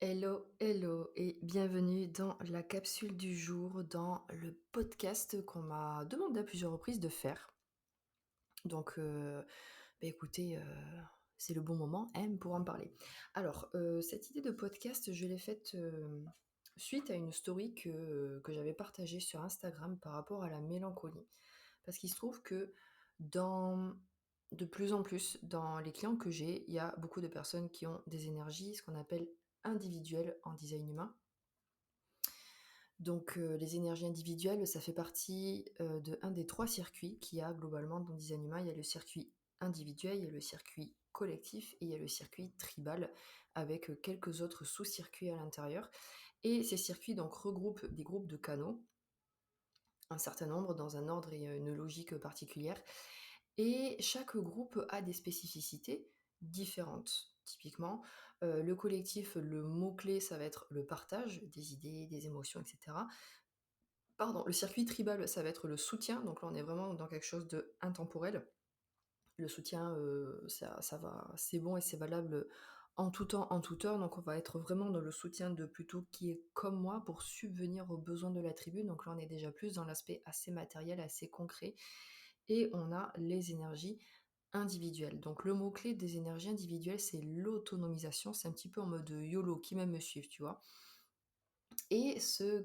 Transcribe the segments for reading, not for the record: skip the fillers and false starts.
Hello, hello et bienvenue dans la capsule du jour, dans le podcast qu'on m'a demandé à plusieurs reprises de faire. Donc, écoutez, c'est le bon moment, hein, pour en parler. Alors, cette idée de podcast, je l'ai faite suite à une story que j'avais partagée sur Instagram par rapport à la mélancolie. Parce qu'il se trouve que dans, de plus en plus, dans les clients que j'ai, il y a beaucoup de personnes qui ont des énergies, ce qu'on appelle individuelles en design humain. Donc, les énergies individuelles, ça fait partie, de un des 3 circuits qu'il y a globalement dans le design humain. Il y a le circuit individuel, il y a le circuit collectif et il y a le circuit tribal avec, quelques autres sous-circuits à l'intérieur et ces circuits donc regroupent des groupes de canaux, un certain nombre dans un ordre et une logique particulière et chaque groupe a des spécificités différentes. Typiquement, le collectif, le mot-clé, ça va être le partage des idées, des émotions et cetera. Pardon, le circuit tribal, ça va être le soutien, donc là, on est vraiment dans quelque chose d'intemporel. Le soutien, ça va c'est bon et c'est valable, en tout temps, en toute heure, donc on va être vraiment dans le soutien de plutôt qui est comme moi pour subvenir aux besoins de la tribu, donc là, on est déjà plus dans l'aspect assez matériel, assez concret et on a les énergies individuelles. Donc le mot-clé des énergies individuelles, c'est l'autonomisation, c'est un petit peu en mode, YOLO, qui m'aime me suive, tu vois? Et ce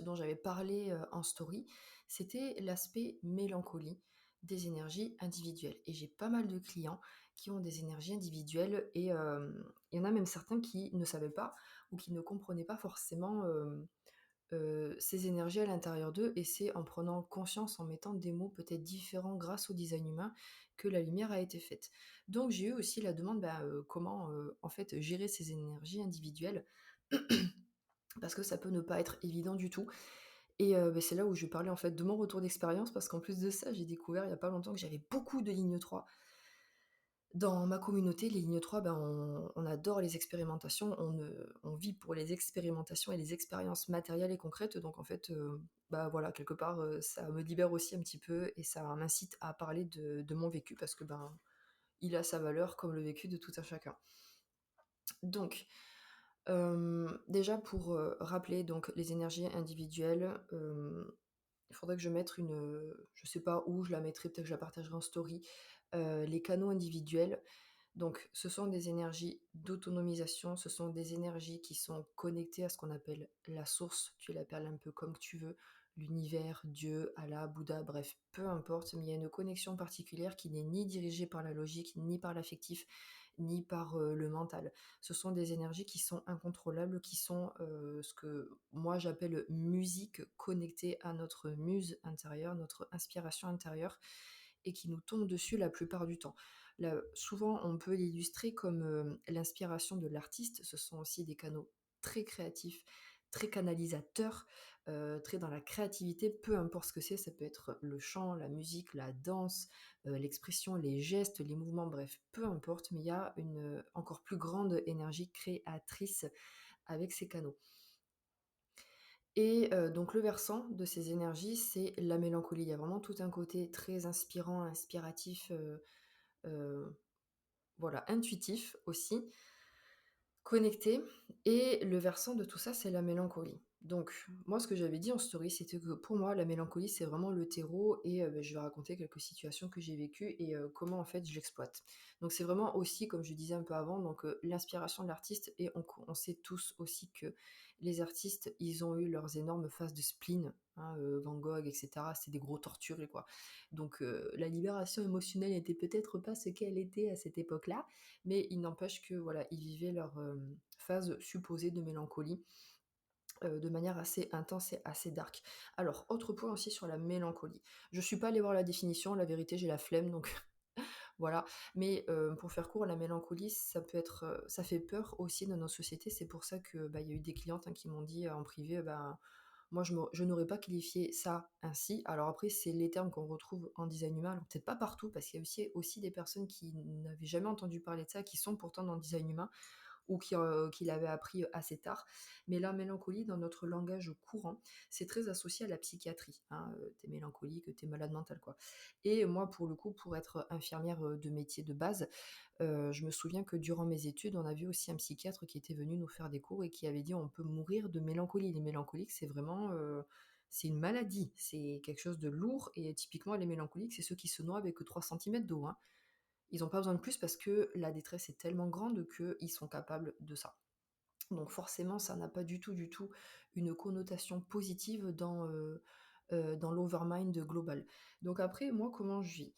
dont j'avais parlé, en story, c'était l'aspect mélancolie des énergies individuelles et j'ai pas mal de clients qui ont des énergies individuelles et il y en a même certains qui ne savaient pas ou qui ne comprenaient pas forcément, ces énergies à l'intérieur d'eux et c'est en prenant conscience, en mettant des mots peut-être différents grâce au design humain que la lumière a été faite. Donc j'ai eu aussi la demande, comment, en fait, gérer ces énergies individuelles parce que ça peut ne pas être évident du tout et c'est là où je vais parler, en fait, de mon retour d'expérience parce qu'en plus de ça, j'ai découvert il y a pas longtemps que j'avais beaucoup de lignes 3. Dans ma communauté, les lignes 3, on adore les expérimentations, on vit pour les expérimentations et les expériences matérielles et concrètes donc en fait, voilà, quelque part, ça me libère aussi un petit peu et ça m'incite à parler de mon vécu parce que, il a sa valeur comme le vécu de tout un chacun. Donc déjà pour, rappeler donc les énergies individuelles, il faudrait que je mette une, je sais pas où je la mettrai, peut-être que je la partagerai en story, les canaux individuels. Donc ce sont des énergies d'autonomisation, ce sont des énergies qui sont connectées à ce qu'on appelle la source, tu l'appelles un peu comme que tu veux, l'univers, Dieu, Allah, Bouddha, bref, peu importe, mais il y a une connexion particulière qui n'est ni dirigée par la logique, ni par l'affectif, ni par, le mental. Ce sont des énergies qui sont incontrôlables, qui sont, ce que moi j'appelle musique connectée à notre muse intérieure, notre inspiration intérieure et qui nous tombe dessus la plupart du temps. Là, souvent on peut l'illustrer comme, l'inspiration de l'artiste, ce sont aussi des canaux très créatifs, très canalisateurs, très dans la créativité, peu importe ce que c'est, ça peut être le chant, la musique, la danse, l'expression, les gestes, les mouvements, bref, peu importe, mais il y a une, encore plus grande énergie créatrice avec ces canaux. Et donc le versant de ces énergies, c'est la mélancolie. Il y a vraiment tout un côté très inspirant, inspiratif, heu, voilà, intuitif aussi, connecté et le versant de tout ça, c'est la mélancolie. Donc moi, ce que j'avais dit en story, c'était que pour moi, la mélancolie, c'est vraiment le terreau et je vais raconter quelques situations que j'ai vécues et comment en fait je l'exploite. Donc c'est vraiment aussi, comme je disais un peu avant, donc l'inspiration de l'artiste et on sait tous aussi que les artistes, ils ont eu leurs énormes phases de spleen, hein, Van Gogh et cetera, c'est des gros torturés quoi. Donc la libération émotionnelle était peut-être pas ce qu'elle était à cette époque-là, mais il n'empêche que voilà, ils vivaient leur, phase supposée de mélancolie, de manière assez intense et assez dark. Alors, autre point aussi sur la mélancolie. Je suis pas allée voir la définition, la vérité, j'ai la flemme donc voilà. Mais, pour faire court, la mélancolie, ça peut être, ça fait peur aussi dans nos sociétés. C'est pour ça que, il y a eu des clientes, hein, qui m'ont dit, en privé, moi je n'aurais pas qualifié ça ainsi. Alors après, c'est les termes qu'on retrouve en design humain, alors peut-être pas partout, parce qu'il y a aussi des personnes qui n'avaient jamais entendu parler de ça, qui sont pourtant dans le design humain. ou qu'il avait appris assez tard. Mais la mélancolie, dans notre langage courant, c'est très associé à la psychiatrie, hein, tu mélancolique, t'es malade mental, quoi. Et moi, pour le coup, pour être infirmière, de métier de base, je me souviens que durant mes études, on a vu aussi un psychiatre qui était venu nous faire des cours et qui avait dit: «On peut mourir de mélancolie». Les mélancoliques, c'est vraiment, c'est une maladie, c'est quelque chose de lourd et typiquement les mélancoliques, c'est ceux qui se noient avec 3 centimètres d'eau, hein. Ils ont pas besoin de plus parce que la détresse est tellement grande qu'ils sont capables de ça. Donc forcément, ça n'a pas du tout, du tout une connotation positive dans l'overmind global. Donc après, moi, comment je vis?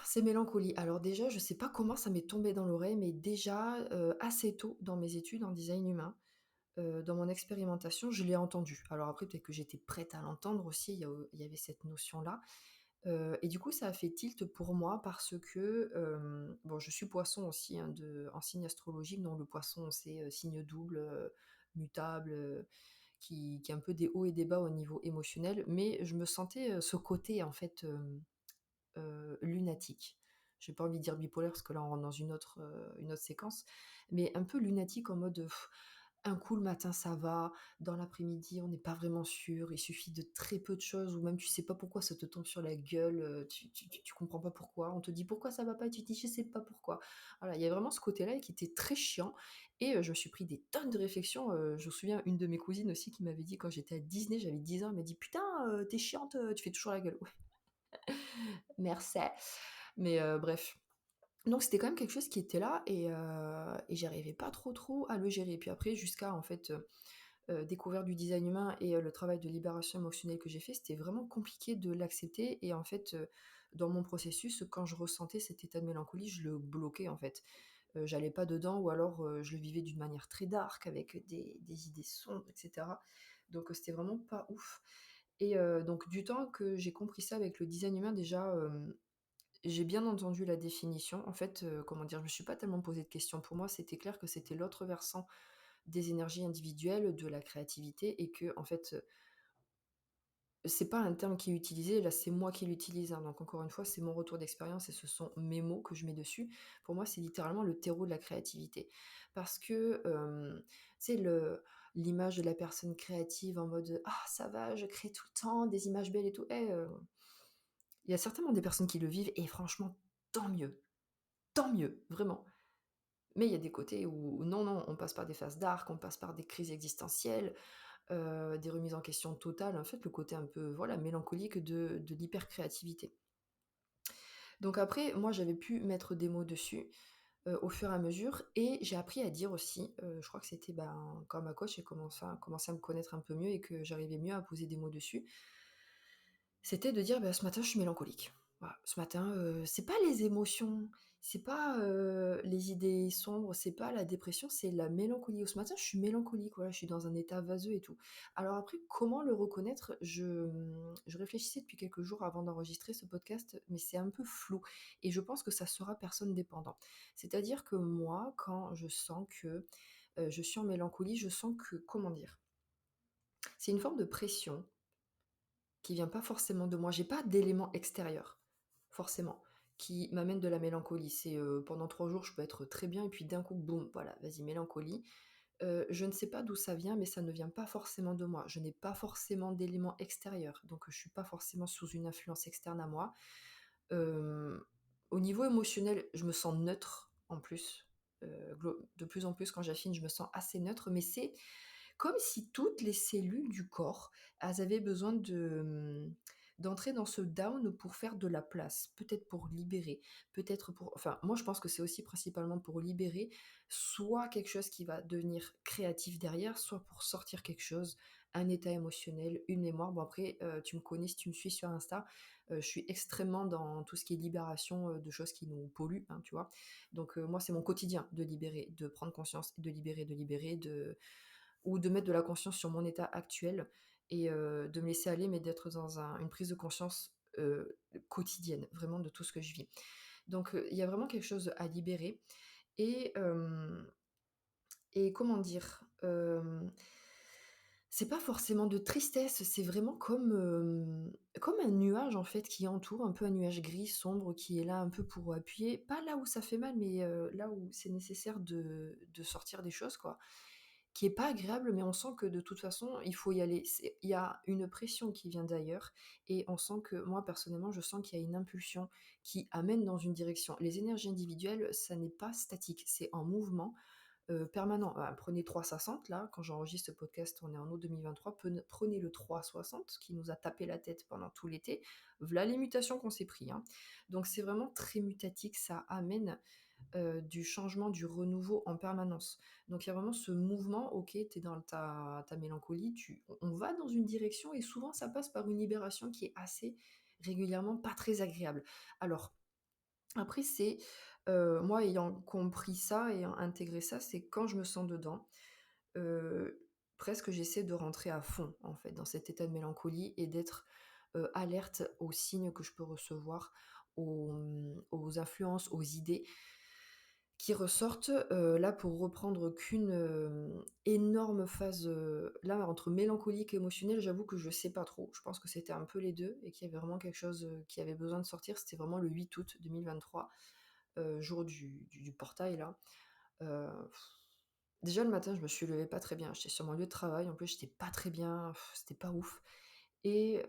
Ces mélancolies. Alors déjà, je sais pas comment ça m'est tombé dans l'oreille, mais déjà, assez tôt dans mes études en design humain, dans mon expérimentation, je l'ai entendu. Alors après, peut-être que j'étais prête à l'entendre aussi, il y avait cette notion-là. Et du coup, ça a fait tilt pour moi parce que, bon, je suis poisson aussi, hein, en signe astrologique, donc le poisson, c'est, signe double, mutable, qui a un peu des hauts et des bas au niveau émotionnel, mais je me sentais, ce côté en fait, lunatique. J'ai pas envie de dire bipolaire parce que là on rentre dans une autre séquence, mais un peu lunatique en mode, un coup le matin ça va, dans l'après-midi on n'est pas vraiment sûr, il suffit de très peu de choses ou même tu sais pas pourquoi ça te tombe sur la gueule, tu comprends pas pourquoi, on te dit: «Pourquoi ça va pas?» et tu te dis: «Je sais pas pourquoi». Voilà, il y a vraiment ce côté-là qui était très chiant et je me suis pris des tonnes de réflexions, je me souviens une de mes cousines aussi qui m'avait dit quand j'étais à Disney, j'avais 10 ans, elle m'a dit: «Putain, tu chiante, tu fais toujours la gueule». Merci. Mais bref. Donc c'était quand même quelque chose qui était là et j'arrivais pas trop à le gérer. Puis après jusqu'à en fait, découverte du design humain et le travail de libération émotionnelle que j'ai fait, c'était vraiment compliqué de l'accepter et en fait, dans mon processus, quand je ressentais cet état de mélancolie, je le bloquais en fait. J'allais pas dedans ou alors, je le vivais d'une manière très dark avec des idées sombres et cetera. Donc c'était vraiment pas ouf et donc du temps que j'ai compris ça avec le design humain déjà, j'ai bien entendu la définition. En fait, comment dire? Je me suis pas tellement posé de questions. Pour moi, c'était clair que c'était l'autre versant des énergies individuelles, de la créativité et que en fait, c'est pas un terme qui est utilisé, là, c'est moi qui l'utilise, hein, donc encore une fois, c'est mon retour d'expérience et ce sont mes mots que je mets dessus. Pour moi, c'est littéralement le terreau de la créativité. Parce que, tu sais, l'image de la personne créative en mode: «Ah ça va, je crée tout le temps des images belles et tout». Il y a certainement des personnes qui le vivent et franchement, tant mieux, vraiment. Mais il y a des côtés où non, non, on passe par des phases dark, on passe par des crises existentielles, des remises en question totales, en fait, le côté un peu, voilà, mélancolique de l'hypercréativité. Donc après, moi, j'avais pu mettre des mots dessus, au fur et à mesure et j'ai appris à dire aussi, je crois que c'était, ben, quand ma coach a commencé à me connaître un peu mieux et que j'arrivais mieux à poser des mots dessus, c'était de dire: «Bah, ce matin, je suis mélancolique». Voilà, ce matin, c'est pas les émotions, c'est pas, les idées sombres, c'est pas la dépression, c'est la mélancolie. Ce matin, je suis mélancolique, voilà, je suis dans un état vaseux et tout. Alors après, comment le reconnaître? Je réfléchissais depuis quelques jours avant d'enregistrer ce podcast, mais c'est un peu flou et je pense que ça sera personne dépendant. C'est-à-dire que moi, quand je sens que, je suis en mélancolie, je sens que comment dire? C'est une forme de pression qui vient pas forcément de moi. J'ai pas d'éléments extérieurs, forcément, qui m'amènent de la mélancolie. C'est, pendant 3 jours, je peux être très bien et puis d'un coup, boum, voilà, vas-y, mélancolie. Je ne sais pas d'où ça vient, mais ça ne vient pas forcément de moi. Je n'ai pas forcément d'éléments extérieurs, donc je suis pas forcément sous une influence externe à moi. Hem, Au niveau émotionnel, je me sens neutre en plus, de plus en plus quand j'affine, je me sens assez neutre, mais c'est comme si toutes les cellules du corps, elles avaient besoin d'entrer dans ce down pour faire de la place. Peut-être pour libérer, peut-être pour enfin, moi je pense que c'est aussi principalement pour libérer, soit quelque chose qui va devenir créatif derrière, soit pour sortir quelque chose, un état émotionnel, une mémoire. Bon après, tu me connais si tu me suis sur Insta, je suis extrêmement dans tout ce qui est libération, de choses qui nous polluent, hein, tu vois? Donc moi c'est mon quotidien de libérer, de prendre conscience, de libérer, ou de mettre de la conscience sur mon état actuel et de me laisser aller, mais d'être dans une prise de conscience, quotidienne, vraiment de tout ce que je vis. Donc il y a vraiment quelque chose à libérer et comment dire? C'est pas forcément de tristesse, c'est vraiment comme un nuage en fait qui entoure, un peu un nuage gris sombre qui est là un peu pour appuyer, pas là où ça fait mal, mais là où c'est nécessaire de sortir des choses quoi. Qui est pas agréable, mais on sent que de toute façon, il faut y aller. Il y a une pression qui vient d'ailleurs et on sent que moi personnellement, je sens qu'il y a une impulsion qui amène dans une direction. Les énergies individuelles, ça n'est pas statique, c'est en mouvement permanent. Prenez 360 là, quand j'enregistre ce podcast, on est en août 2023, prenez le 360 qui nous a tapé la tête pendant tout l'été. Voilà les mutations qu'on s'est pris, hein. Donc c'est vraiment très mutatique, ça amène du changement, du renouveau en permanence. Donc il y a vraiment ce mouvement, OK, tu es dans ta mélancolie, on va dans une direction et souvent ça passe par une libération qui est assez régulièrement pas très agréable. Alors après c'est, moi ayant compris ça, ayant intégré ça, c'est quand je me sens dedans, presque j'essaie de rentrer à fond en fait dans cet état de mélancolie et d'être, alerte aux signes que je peux recevoir, aux influences, aux idées qui ressortent, là pour reprendre qu'une, énorme phase, là entre mélancolique et émotionnelle, j'avoue que je sais pas trop. Je pense que c'était un peu les 2 et qu'il y avait vraiment quelque chose, qui avait besoin de sortir. C'était vraiment le 8 août 2023, jour du portail là. Heu, déjà le matin, je me suis levée pas très bien. J'étais sur mon lieu de travail, en plus j'étais pas très bien, c'était pas ouf et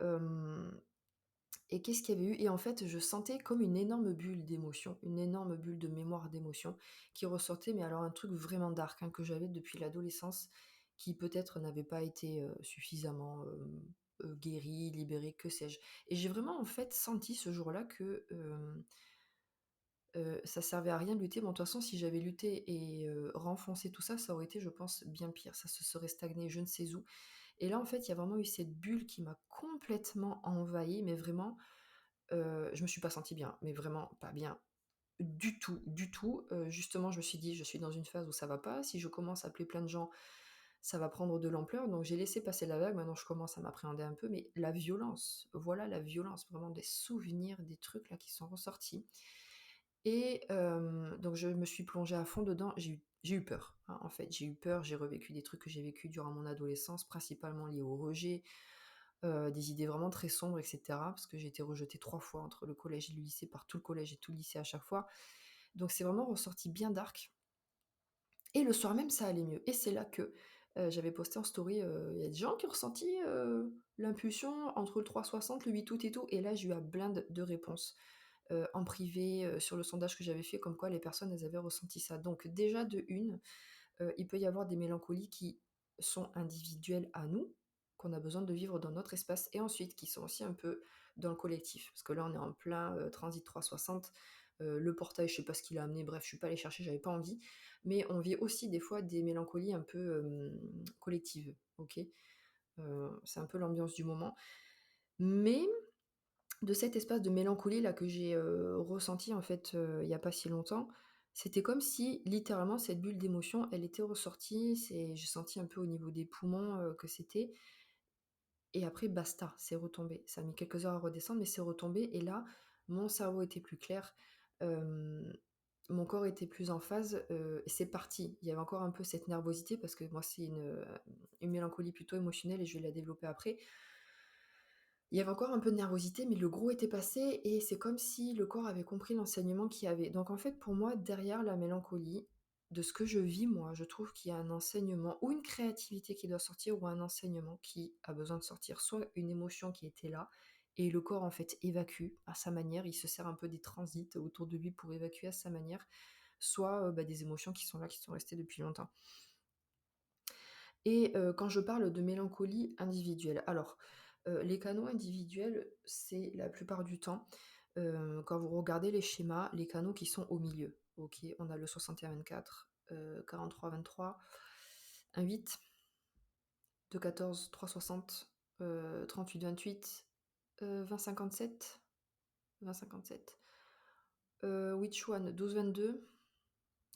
qu'est-ce qu'il y avait eu? Et en fait, je sentais comme une énorme bulle d'émotions, une énorme bulle de mémoire d'émotions qui ressortait, mais alors un truc vraiment dark, hein, que j'avais depuis l'adolescence, qui peut-être n'avait pas été, suffisamment, guéri, libéré, que sais-je. Et j'ai vraiment en fait senti ce jour-là que, ça servait à rien de lutter. Bon, de toute façon, si j'avais lutté et renfoncé tout ça, ça aurait été, je pense, bien pire. Ça se serait stagné je ne sais où. Et là, en fait, il y a vraiment eu cette bulle qui m'a complètement envahie, mais vraiment, je me suis pas sentie bien, mais vraiment pas bien du tout, du tout. Justement, je me suis dit: «Je suis dans une phase où ça va pas. Si je commence à appeler plein de gens, ça va prendre de l'ampleur». Donc j'ai laissé passer la vague. Maintenant, je commence à m'appréhender un peu, mais la violence, voilà la violence, vraiment des souvenirs, des trucs là qui sont ressortis. Et donc je me suis plongée à fond dedans. J'ai eu peur, hein, en fait. J'ai eu peur, j'ai revécu des trucs que j'ai vécus durant mon adolescence, principalement liés au rejet, des idées vraiment très sombres et cetera, parce que j'ai été rejetée 3 fois entre le collège et le lycée, par tout le collège et tout le lycée à chaque fois. Donc c'est vraiment ressorti bien dark et le soir même, ça allait mieux et c'est là que, j'avais posté en story, il y a des gens qui ont ressenti, l'impulsion entre le 360, le 8 août et tout et là, j'ai eu un blinde de réponses, en privé, sur le sondage que j'avais fait comme quoi les personnes, elles avaient ressenti ça. Donc déjà de une, il peut y avoir des mélancolies qui sont individuelles à nous, qu'on a besoin de vivre dans notre espace et ensuite qui sont aussi un peu dans le collectif. Parce que là, on est en plein, transit 360, le portail, je sais pas ce qu'il a amené, bref, je suis pas allée chercher, j'avais pas envie. Mais on vit aussi des fois des mélancolies un peu, collectives, OK? C'est un peu l'ambiance du moment. Mais de cet espace de mélancolie là que j'ai, ressenti en fait, il y a pas si longtemps, c'était comme si littéralement cette bulle d'émotion, elle était ressortie, j'ai senti un peu au niveau des poumons, que c'était et après basta, c'est retombé. Ça a mis quelques heures à redescendre, mais c'est retombé et là, mon cerveau était plus clair, hem, mon corps était plus en phase, et c'est parti. Il y avait encore un peu cette nervosité parce que moi c'est une mélancolie plutôt émotionnelle et je vais la développer après. Il y avait encore un peu de nervosité, mais le gros était passé et c'est comme si le corps avait compris l'enseignement qu'il y avait. Donc en fait, pour moi, derrière la mélancolie, de ce que je vis moi, je trouve qu'il y a un enseignement ou une créativité qui doit sortir ou un enseignement qui a besoin de sortir. Soit une émotion qui était là et le corps en fait évacue à sa manière, il se sert un peu des transits autour de lui pour évacuer à sa manière, soit des émotions qui sont là, qui sont restées depuis longtemps. Et quand je parle de mélancolie individuelle, alors, les canaux individuels, c'est la plupart du temps, quand vous regardez les schémas, les canaux qui sont au milieu, OK? On a le 61-24, 43-23, un 8, 2-14, 3-60, 38-28, 20-57, 20-57, which one? 12-22,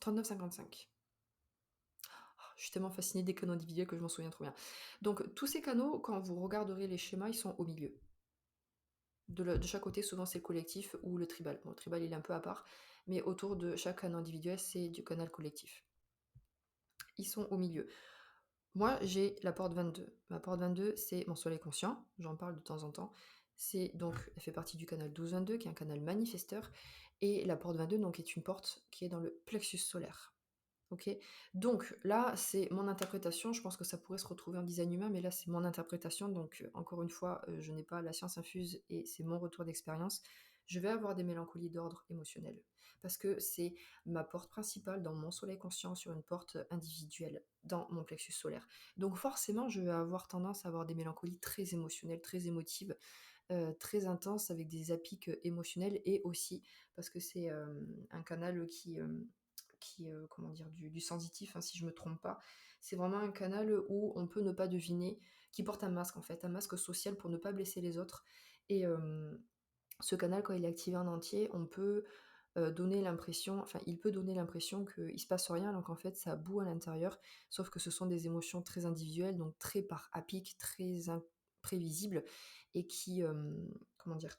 39-55. Je suis tellement fascinée des canaux individuels que je m'en souviens trop bien. Donc tous ces canaux, quand vous regarderez les schémas, ils sont au milieu. De chaque côté, souvent c'est le collectif ou le tribal. Bon, le tribal il est un peu à part, mais autour de chaque canal individuel, c'est du canal collectif. Ils sont au milieu. Moi, j'ai la porte 22. Ma porte 22, c'est mon soleil conscient, j'en parle de temps en temps. C'est donc elle fait partie du canal 12-22 qui est un canal manifesteur et la porte 22 donc est une porte qui est dans le plexus solaire. OK? Donc là, c'est mon interprétation, je pense que ça pourrait se retrouver en design humain, mais là, c'est mon interprétation donc encore une fois, je n'ai pas la science infuse et c'est mon retour d'expérience. Je vais avoir des mélancolies d'ordre émotionnel parce que c'est ma porte principale dans mon soleil conscient sur une porte individuelle dans mon plexus solaire. Donc forcément, je vais avoir tendance à avoir des mélancolies très émotionnelles, très émotives, très intenses avec des zapics, émotionnels et aussi parce que c'est, un canal qui, comment dire? Du sensitif, hein, si je me trompe pas. C'est vraiment un canal où on peut ne pas deviner, qui porte un masque en fait, un masque social pour ne pas blesser les autres et ce canal quand il est activé en entier, on peut, donner l'impression enfin il peut donner l'impression qu'il se passe rien alors qu'en fait ça bout à l'intérieur, sauf que ce sont des émotions très individuelles, donc très par à pic, très imprévisibles et qui, comment dire?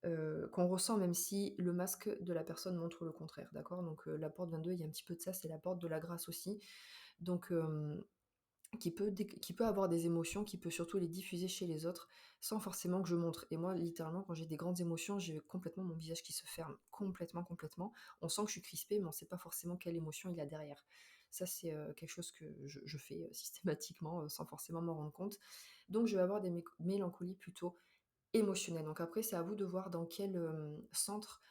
Qu'on ressent même si le masque de la personne montre le contraire, d'accord? Donc la porte 22, il y a un petit peu de ça, c'est la porte de la grâce aussi, donc qui peut avoir des émotions, qui peut surtout les diffuser chez les autres, sans forcément que je montre et moi, littéralement, quand j'ai des grandes émotions, j'ai complètement mon visage qui se ferme, complètement, complètement. On sent que je suis crispée, mais on sait pas forcément quelle émotion il y a derrière. Ça, c'est, quelque chose que je fais, systématiquement, sans forcément m'en rendre compte. Donc je vais avoir des mélancolies plutôt émotionnelles. Donc après, c'est à vous de voir dans quel, centre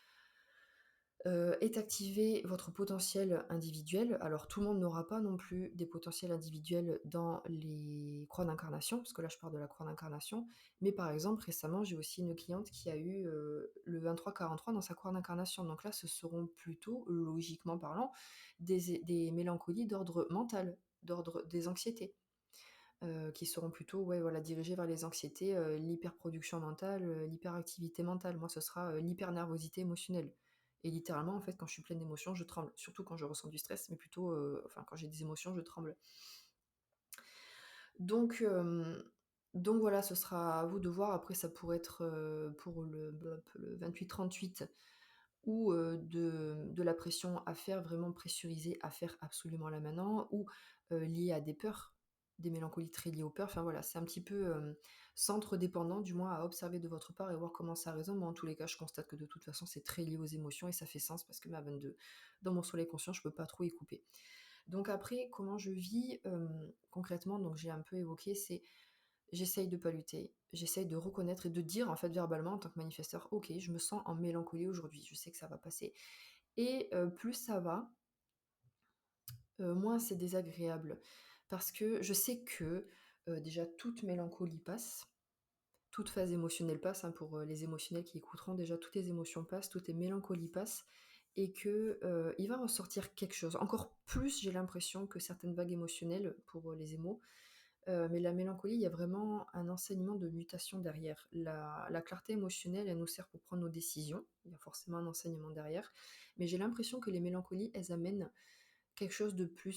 est activé votre potentiel individuel. Alors tout le monde n'aura pas non plus des potentiels individuels dans les croix d'incarnation, parce que là je parle de la croix d'incarnation, mais par exemple récemment j'ai aussi une cliente qui a eu le 23-43 dans sa croix d'incarnation. Donc là ce seront plutôt, logiquement parlant, des mélancolies d'ordre mental, d'ordre des anxiétés. Qui seront plutôt, ouais, voilà, dirigées vers les anxiétés, l'hyperproduction mentale, l'hyperactivité mentale. Moi, ce sera, l'hypernervosité émotionnelle et littéralement, en fait, quand je suis pleine d'émotions, je tremble. Surtout quand je ressens du stress, mais plutôt, enfin, quand j'ai des émotions, je tremble. Donc donc voilà, ce sera à vous de voir. Après, ça pourrait être, pour le 28-38 ou de la pression à faire, vraiment pressurisée à faire absolument là maintenant, ou liée à des peurs, des mélancolies très liées aux peurs. Enfin voilà, c'est un petit peu centre dépendant, du moins à observer de votre part et voir comment ça résonne. Moi, en tous les cas, je constate que de toute façon, c'est très lié aux émotions et ça fait sens parce que ma 22, dans mon soleil conscient, je peux pas trop y couper. Donc après, comment je vis concrètement, donc j'ai un peu évoqué, c'est j'essaye de pas lutter, j'essaye de reconnaître et de dire en fait verbalement en tant que manifesteur: «OK, je me sens en mélancolie aujourd'hui, je sais que ça va passer» et plus ça va, moins c'est désagréable. Parce que je sais que, déjà toute mélancolie passe, toute phase émotionnelle passe, hein, pour, les émotionnels qui écouteront, déjà toutes les émotions passent, toutes les mélancolies passent et que, il va ressortir quelque chose. Encore plus, j'ai l'impression que certaines vagues émotionnelles pour, les émos. Mais la mélancolie, il y a vraiment un enseignement de mutation derrière. La clarté émotionnelle, elle nous sert pour prendre nos décisions. Il y a forcément un enseignement derrière. Mais j'ai l'impression que les mélancolies, elles amènent quelque chose de plus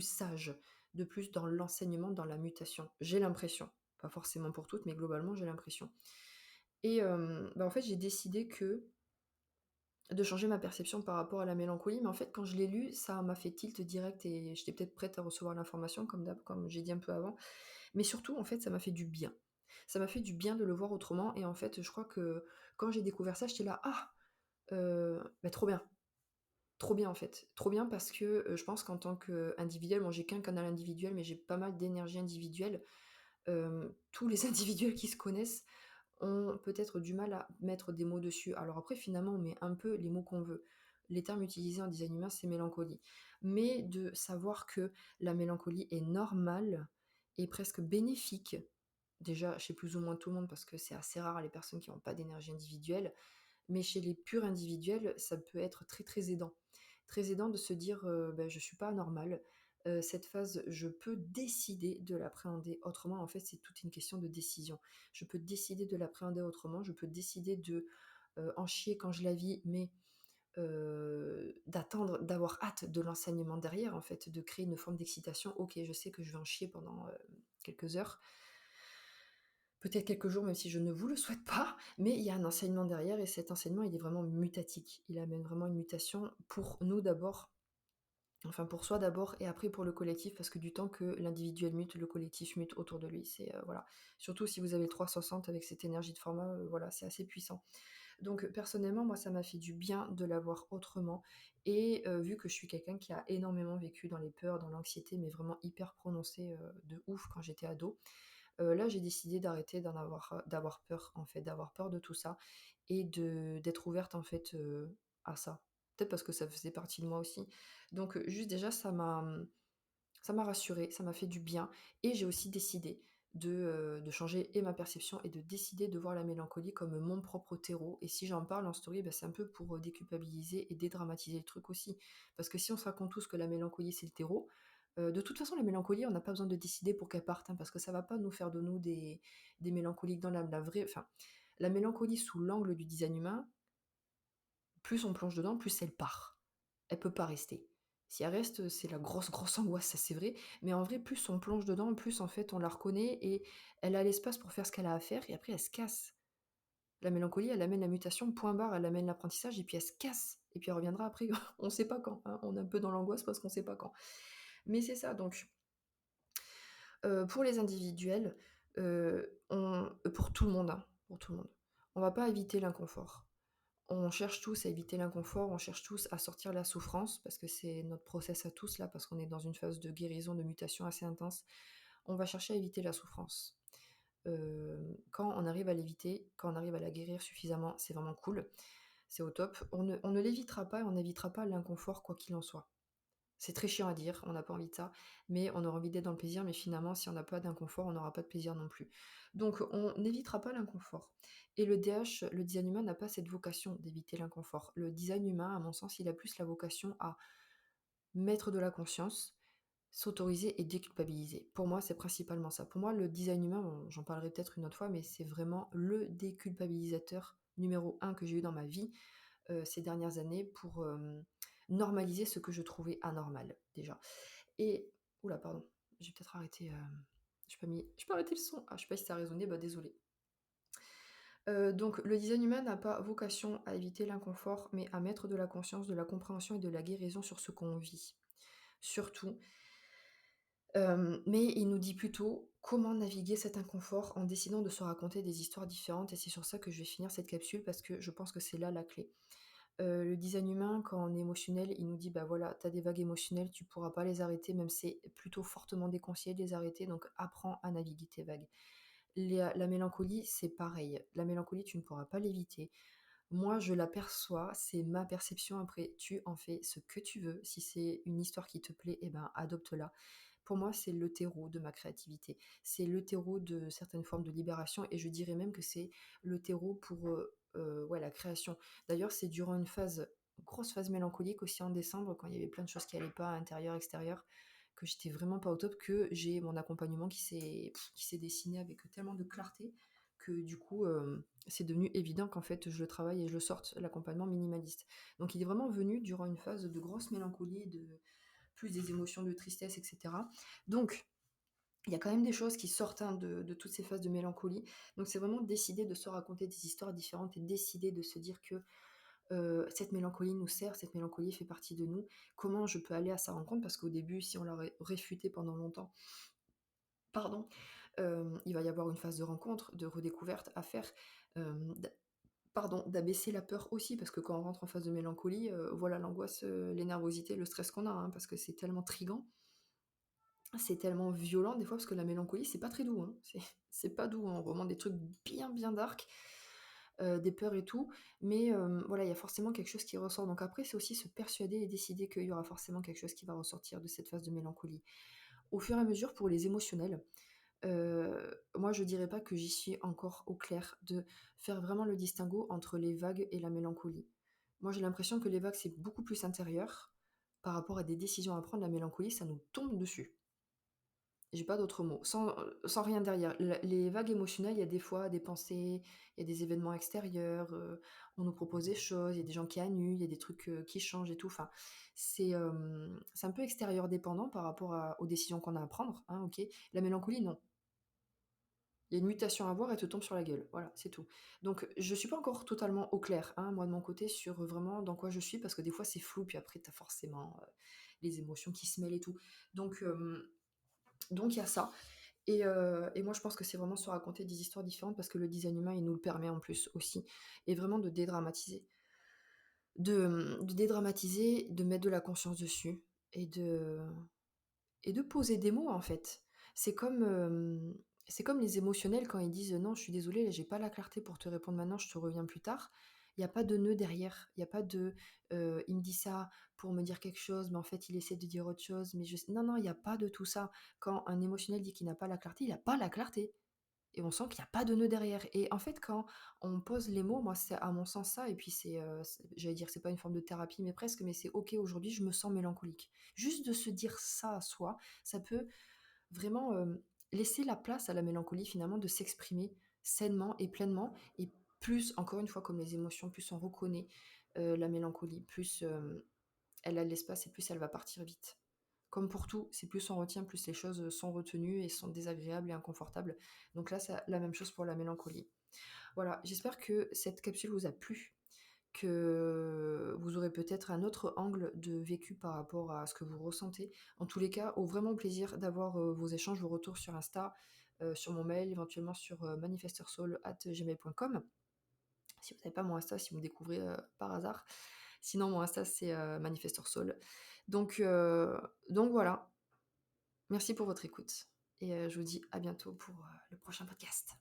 sage, de plus dans l'enseignement, dans la mutation. J'ai l'impression. Pas forcément pour toutes, mais globalement, j'ai l'impression. Et bah, en fait, j'ai décidé de changer ma perception par rapport à la mélancolie, mais en fait, quand je l'ai lu, ça m'a fait tilt direct et j'étais peut-être prête à recevoir l'information comme d'hab, comme j'ai dit un peu avant. Mais surtout, en fait, ça m'a fait du bien. Ça m'a fait du bien de le voir autrement et en fait, je crois que quand j'ai découvert ça, j'étais là: «Ah! Bah, trop bien!» Trop bien, en fait. Trop bien parce que, je pense qu'en tant qu'individuel, bon, j'ai qu'un canal individuel, mais j'ai pas mal d'énergie individuelle. Tous les individuels qui se connaissent ont peut-être du mal à mettre des mots dessus. Alors après, finalement, on met un peu les mots qu'on veut. Les termes utilisés en design humain, c'est mélancolie. Mais de savoir que la mélancolie est normale et presque bénéfique, déjà chez plus ou moins tout le monde, parce que c'est assez rare les personnes qui n'ont pas d'énergie individuelle, mais chez les purs individuels, ça peut être très, très aidant. Très aidant de se dire, «Bah, je suis pas anormal, cette phase, je peux décider de l'appréhender autrement». En fait, c'est toute une question de décision. Je peux décider de l'appréhender autrement, je peux décider de, en chier quand je la vis, mais d'attendre, d'avoir hâte de l'enseignement derrière, en fait, de créer une forme d'excitation. OK, je sais que je vais en chier pendant, quelques heures, peut-être quelques jours, même si je ne vous le souhaite pas, mais il y a un enseignement derrière et cet enseignement, il est vraiment mutatique. Il amène vraiment une mutation pour nous d'abord, Enfin pour soi d'abord et après pour le collectif parce que du temps que l'individuel mute, le collectif mute autour de lui. C'est, voilà. Surtout si vous avez le 360 avec cette énergie de format, voilà, c'est assez puissant. Donc personnellement, moi, ça m'a fait du bien de l'avoir autrement et vu que je suis quelqu'un qui a énormément vécu dans les peurs, dans l'anxiété, mais vraiment hyper prononcée, de ouf quand j'étais ado, là, j'ai décidé d'arrêter d'avoir peur, en fait, d'avoir peur de tout ça et d'être ouverte, en fait, à ça. Peut-être parce que ça faisait partie de moi aussi. Donc juste déjà, ça m'a rassurée, ça m'a fait du bien et j'ai aussi décidé de changer et ma perception et de décider de voir la mélancolie comme mon propre terreau et si j'en parle en story, bah, c'est un peu pour, déculpabiliser et dédramatiser le truc aussi. Parce que si on se raconte tous que la mélancolie, c'est le terreau, de toute façon la mélancolie, on n'a pas besoin de décider pour qu'elle parte, hein, parce que ça va pas nous faire de nous des mélancoliques dans l'âme. La mélancolie sous l'angle du design humain, plus on plonge dedans, plus elle part. Elle peut pas rester. Si elle reste, c'est la grosse, grosse angoisse, ça c'est vrai. Mais en vrai, plus on plonge dedans, plus en fait on la reconnaît et elle a l'espace pour faire ce qu'elle a à faire et après elle se casse. La mélancolie, elle amène la mutation, point barre, elle amène l'apprentissage et puis elle se casse. Et puis elle reviendra après, on sait pas quand, hein. On est un peu dans l'angoisse parce qu'on sait pas quand. Mais c'est ça, donc pour les individuels, pour tout le monde, hein, pour tout le monde. On va pas éviter l'inconfort. On cherche tous à éviter l'inconfort, on cherche tous à sortir la souffrance, parce que c'est notre process à tous là, parce qu'on est dans une phase de guérison, de mutation assez intense. On va chercher à éviter la souffrance. Quand on arrive à l'éviter, quand on arrive à la guérir suffisamment, c'est vraiment cool, c'est au top. On ne l'évitera pas et on n'évitera pas l'inconfort quoi qu'il en soit. C'est très chiant à dire, on n'a pas envie de ça, mais on aura envie d'être dans le plaisir, mais finalement, si on n'a pas d'inconfort, on n'aura pas de plaisir non plus. Donc, on n'évitera pas l'inconfort. Et le DH, le design humain, n'a pas cette vocation d'éviter l'inconfort. Le design humain, à mon sens, il a plus la vocation à mettre de la conscience, s'autoriser et déculpabiliser. Pour moi, c'est principalement ça. Pour moi, le design humain, bon, j'en parlerai peut-être une autre fois, mais c'est vraiment le déculpabilisateur numéro un que j'ai eu dans ma vie ces dernières années pour normaliser ce que je trouvais anormal, déjà. Et, oula, pardon, j'ai peut-être arrêté, j'ai pas arrêté le son. Ah, je sais pas si ça a résonné, bah désolé. Donc le design humain n'a pas vocation à éviter l'inconfort, mais à mettre de la conscience, de la compréhension et de la guérison sur ce qu'on vit. Surtout, mais il nous dit plutôt comment naviguer cet inconfort en décidant de se raconter des histoires différentes et c'est sur ça que je vais finir cette capsule parce que je pense que c'est là la clé. Le design humain, quand on est émotionnel, il nous dit: «Bah, voilà, tu as des vagues émotionnelles, tu pourras pas les arrêter, même c'est plutôt fortement déconseillé de les arrêter, donc apprends à naviguer tes vagues». La mélancolie, c'est pareil. La mélancolie, tu ne pourras pas l'éviter. Moi, je l'aperçois, c'est ma perception, après tu en fais ce que tu veux. Si c'est une histoire qui te plaît, eh ben, adopte-la. Pour moi, c'est le terreau de ma créativité. C'est le terreau de certaines formes de libération et je dirais même que c'est le terreau pour, ouais, la création. D'ailleurs, c'est durant une phase grosse phase mélancolique aussi en décembre, quand il y avait plein de choses qui allaient pas, intérieur, extérieur, que j'étais vraiment pas au top, que j'ai mon accompagnement qui s'est dessiné avec tellement de clarté que du coup, c'est devenu évident qu'en fait, je le travaille et je le sorte, l'accompagnement minimaliste. Donc il est vraiment venu durant une phase de grosse mélancolie, de plus des émotions de tristesse, etc. Donc, il y a quand même des choses qui sortent hein, de toutes ces phases de mélancolie. Donc, c'est vraiment décider de se raconter des histoires différentes et décider de se dire que cette mélancolie nous sert, cette mélancolie fait partie de nous. Comment je peux aller à sa rencontre? Parce qu'au début, si on l'a réfuté pendant longtemps, pardon, il va y avoir une phase de rencontre, de redécouverte à faire. Pardon, d'abaisser la peur aussi, parce que quand on rentre en phase de mélancolie, voilà l'angoisse, les nervosités, le stress qu'on a, hein, parce que c'est tellement trigant. C'est tellement violent des fois parce que la mélancolie, c'est pas très doux, hein. C'est pas doux, hein. On remonte des trucs bien, bien dark, des peurs et tout, mais voilà, il y a forcément quelque chose qui ressort. Donc après, c'est aussi se persuader et décider qu'il y aura forcément quelque chose qui va ressortir de cette phase de mélancolie. Au fur et à mesure, pour les émotionnels, moi je dirais pas que j'y suis encore au clair, de faire vraiment le distinguo entre les vagues et la mélancolie. Moi, j'ai l'impression que les vagues, c'est beaucoup plus intérieur par rapport à des décisions à prendre. La mélancolie, ça nous tombe dessus. J'ai pas d'autres mots, sans rien derrière. Les vagues émotionnelles, il y a des fois des pensées, il y a des événements extérieurs, on nous propose des choses, il y a des gens qui annulent, il y a des trucs, qui changent et tout. Enfin, c'est un peu extérieur dépendant par rapport aux décisions qu'on a à prendre, hein, OK. La mélancolie, non. Il y a une mutation à voir, elle te tombe sur la gueule. Voilà, c'est tout. Donc je suis pas encore totalement au clair, hein, moi de mon côté, sur, vraiment dans quoi je suis, parce que des fois c'est flou, puis après tu as forcément, les émotions qui se mêlent et tout. Donc donc il y a ça et moi je pense que c'est vraiment se raconter des histoires différentes parce que le design humain, il nous le permet en plus aussi et vraiment de dédramatiser. De dédramatiser, de mettre de la conscience dessus et de poser des mots, en fait. C'est comme les émotionnels quand ils disent: «Non, je suis désolé, là, j'ai pas la clarté pour te répondre maintenant, je te reviens plus tard». Il y a pas de nœud derrière. Il y a pas de, «Il me dit ça pour me dire quelque chose, mais en fait, il essaie de dire autre chose, mais je» non, non, il y a pas de tout ça. Quand un émotionnel dit qu'il n'a pas la clarté, il a pas la clarté. Et on sent qu'il y a pas de nœud derrière et en fait, quand on pose les mots, moi, c'est à mon sens ça et puis c'est j'allais dire, c'est pas une forme de thérapie, mais presque, mais c'est: «OK, aujourd'hui, je me sens mélancolique». Juste de se dire ça à soi, ça peut vraiment, laisser la place à la mélancolie, finalement, de s'exprimer sainement et pleinement et plus, encore une fois, comme les émotions, plus on reconnaît, la mélancolie, plus, elle a de l'espace et plus elle va partir vite. Comme pour tout, c'est plus on retient, plus les choses, sont retenues et sont désagréables et inconfortables. Donc là, c'est la même chose pour la mélancolie. Voilà, j'espère que cette capsule vous a plu, que vous aurez peut-être un autre angle de vécu par rapport à ce que vous ressentez. En tous les cas, au vraiment plaisir d'avoir, vos échanges, vos retours sur Insta, sur mon mail, éventuellement sur, manifestersoul@gmail.com. Si vous n'avez pas mon Insta, si vous me découvrez, par hasard. Sinon mon Insta c'est, manifestersoul. Donc heu, donc voilà, merci pour votre écoute et je vous dis à bientôt pour, le prochain podcast.